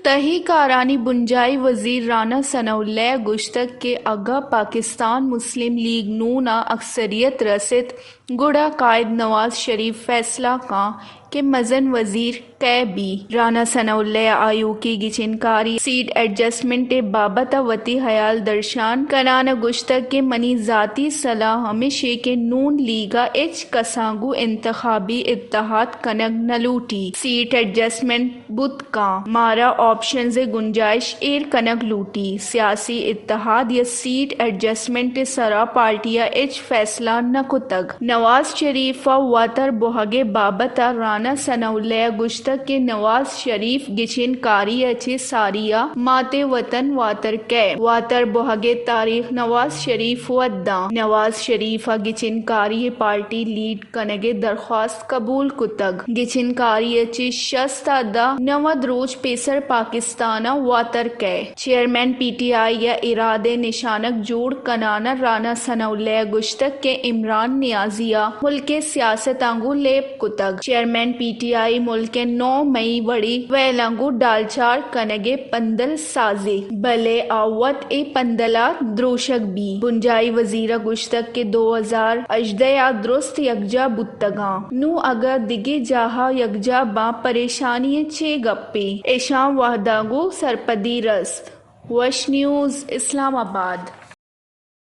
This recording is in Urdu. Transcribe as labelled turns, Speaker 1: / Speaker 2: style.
Speaker 1: تہی کارانی بنجائی وزیر رانا ثناء اللہ گشتک کے آگاہ پاکستان مسلم لیگ نونا اکثریت رسد گڑا قائد نواز شریف فیصلہ کاں کہ مزن وزیر کے بھی رانا ثناء اللہ آیو کی گچنکاری سیٹ ایڈجسٹمنٹ بابت وتی حیال درشان کنانا گشتک کے منی ذاتی صلاح ہمیشہ کے نون لیگا ایچ کسانگو انتخابی اتحاد کنگ نلوٹی سیٹ ایڈجسٹمنٹ بت کاں مارا آپشنز گنجائش ایر کنگ لوٹی سیاسی اتحاد یا سیٹ ایڈجسٹمنٹ سرا پارٹیا ایچ فیصلہ نکتگ نواز شریف واتر بہگے بابت رانا ثناء اللہ گشتک کے نواز شریف گچن کاری اچھے ساریا ماتے وطن واتر بہگے تاریخ نواز شریف وداں نواز شریف گچن کاری پارٹی لیڈ کنگے درخواست قبول کتگ گچن کاری اچھے شست دا 90 روز پیسر پاکستان واتر کے چیئرمین پی ٹی آئی یا ارادے نشانک جوڑ کنانا رانا ثناء اللہ گشتک کے عمران نیازیہ ملک سیاست آنگو لیپ کتگ چیئرمین پی ٹی آئی ملک 9 مئی وڑی ویلانگو ڈالچار کنگے پندل سازی بلے آوت اے پندلا دروشک بھی بنجائی وزیر گشتک کے 2018 درست یکجا بتگاں نو اگر دگے جاہا یکجا با پریشانی چے گپے ایشام وحداگو سرپدی رست وش نیوز اسلام آباد۔